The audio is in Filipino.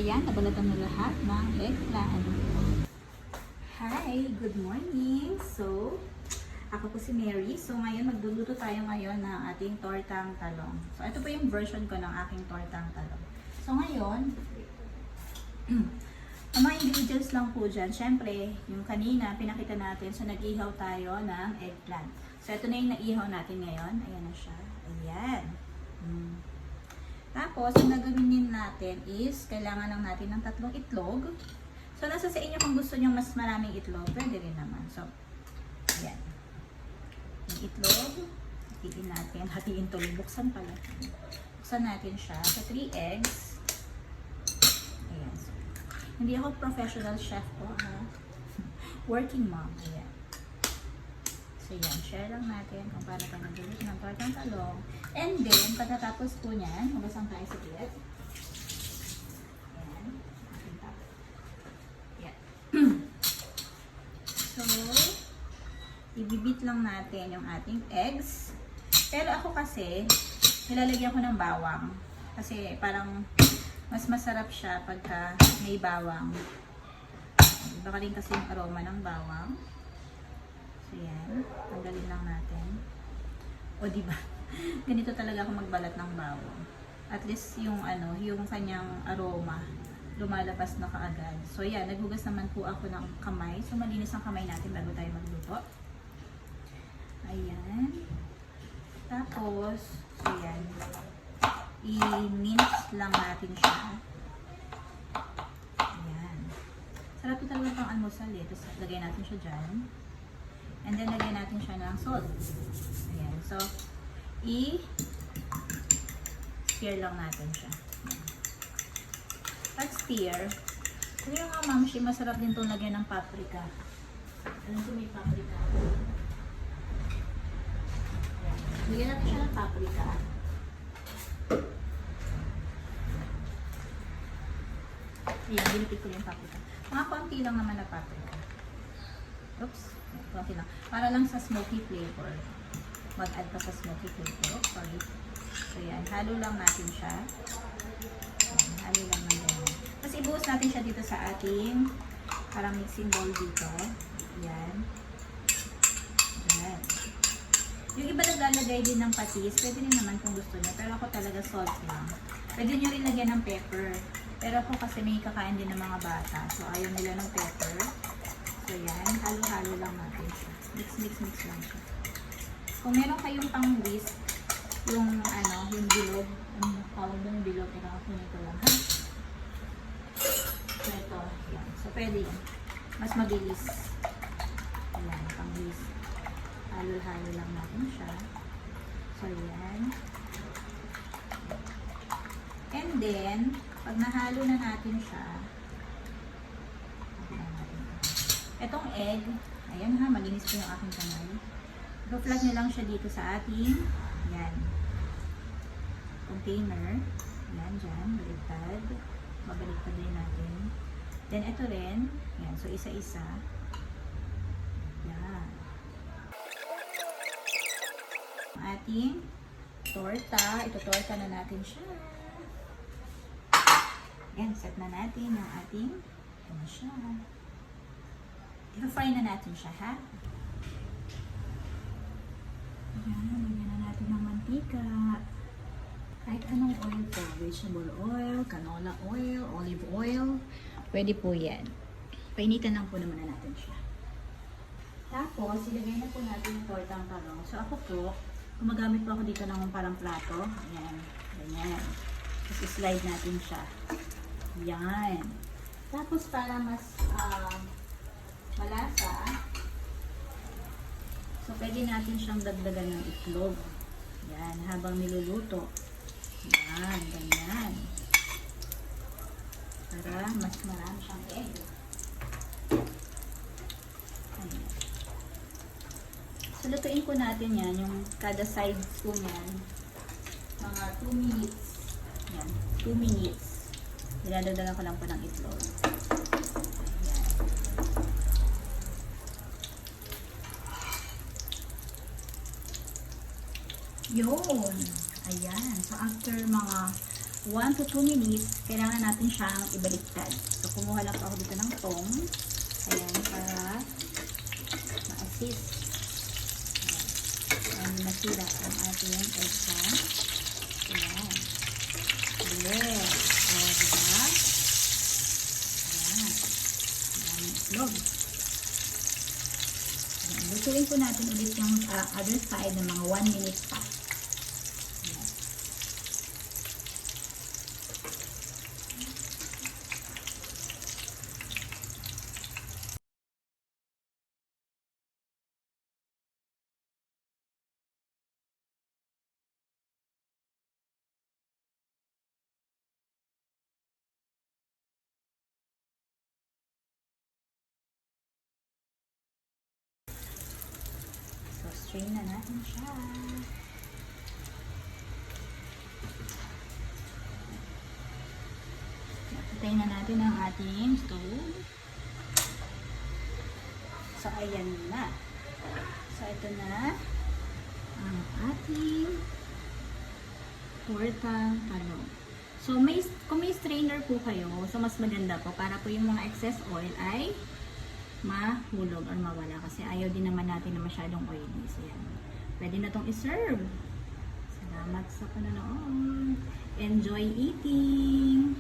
Ayan, nabalatan na lahat ng eggplant. Hi! Good morning! So, ako po si Mary. So, ngayon magluluto tayo ngayon ng ating tortang talong. So, ito po yung version ko ng aking tortang talong. So, ngayon, ang mga ingredients lang po dyan. Siyempre, yung kanina, pinakita natin. So, nag-ihaw tayo ng eggplant. So, ito na yung naihaw natin ngayon. Ayan na siya. Ayan. Tapos, ang gagawin din natin is, kailangan lang natin ng 3 itlog. So, nasa sa inyo kung gusto nyo mas maraming itlog, pwede rin naman. So, ayan. Yung itlog, hatiin natin. Hatiin tuloy. Buksan pala. Buksan natin siya. So, 3 eggs. Ayan. So, hindi ako professional chef po, ha? Working mom. Ayan. So, yan. Share lang natin kung paano tayo nag-ulit ng tortang talong. And then, pagkatapos po niyan, hugasang tayo sa bit. Ayan. Ayan. So, ibibit lang natin yung ating eggs. Pero ako kasi, nilalagyan ko ng bawang. Kasi parang mas masarap siya pagka may bawang. Baka rin kasi yung aroma ng bawang. So, yan. Tanggalin lang natin. O, diba? Ganito talaga ako magbalat ng bawang. At least yung yung kanyang aroma lumalabas na kaagad. So, yan. Naghugas naman po ako ng kamay. So, malinis ang kamay natin bago tayo magluto. Ayan. Tapos, so, yan. I-mince lang natin siya. Ayan. Sarap ito talaga pang almusal eh. Tapos, lagay natin siya dyan. And then, lagyan natin siya ng salt. Ayan. So, i-stir lang natin siya. Pag stir, sabi nga mamshi, masarap din itong lagyan ng paprika. Alam ko may paprika. Ayan. Lagyan natin siya ng paprika. Ayan, ginipid ko yung paprika. Mga konti lang naman na paprika. Oops. Konti lang. Para lang sa smoky flavor. Mag-add pa sa smoky flavor. Oops, sorry. So, yan. Halo lang natin siya. Yan. Halo lang ng ganyan. Tapos, ibuhos natin siya dito sa ating parang mixing bowl dito. Yan. Yan. Yung iba naglalagay din ng patis. Pwede rin naman kung gusto niya. Pero ako talaga salt lang. Pwede nyo rin lagyan ng pepper. Pero ako kasi may kakain din ng mga bata. So, ayaw nila ng pepper. So, yan. Halo-halo lang natin siya. Mix lang siya. Kung meron kayong pang-whisk, yung bilog, yung tawag yung bilog, ikakunin ko lang, ha? So, ito. Yan. So, pwede yan. Mas mabilis. Ayan, pang-whisk. Halo-halo lang natin siya. So, yan. And then, pag nahalo na natin siya, etong egg, ayan ha, malinis po yung aking kamay. I-flat nyo lang siya dito sa ating, yan, container. Yan, dyan, baliktad. Babaliktad din natin. Then, ito rin, yan, so isa-isa. Yan. Ang ating torta, ito-torta na natin siya. Yan, set na natin yung ating, ano siya. I-fry na natin siya, ha? Ayan, lagyan na natin ng mantika. Kahit anong oil po. Vegetable oil, canola oil, olive oil. Pwede po yan. Painitan lang po naman na natin siya. Tapos, ilagay na po natin yung tortang talong. So, ako po, gumagamit po ako dito ng parang plato. Ayan, ganyan. Tapos, slide natin siya. Yan. Tapos, para mas, malasa. So, pwede natin siyang dagdagan ng itlog. Yan, habang niluluto. Yan, ganyan. Para mas marami siyang egg. Ayan. So, lutuin po natin yan, yung kada sides po niyan. Mga 2 minutes. Yan, 2 minutes. Niladagdagan ko lang po ng itlog. Yun. Ayan. So, after mga 1 to 2 minutes, kailangan natin siyang ibaliktad. So, kumuha lang po ako dito ng tong. Ayan, para ma-assist. Ayan, masira ang ating eggplant. Ayan. Yes. O, diba? Ayan. Ayan, itlog. Ayan, lutuin po natin ulit yung other side ng mga 1 minute pa. So, strain na natin siya. Patayin na natin ang ating stove. So, ayan na. So, ito na ang ating tortang talong. So, kung may strainer po kayo, so mas maganda po para po yung mga excess oil ay mahulog or mawala kasi ayaw din naman natin na masyadong oily. So, yan. Pwede na itong iserve. Salamat sa panonood. Enjoy eating!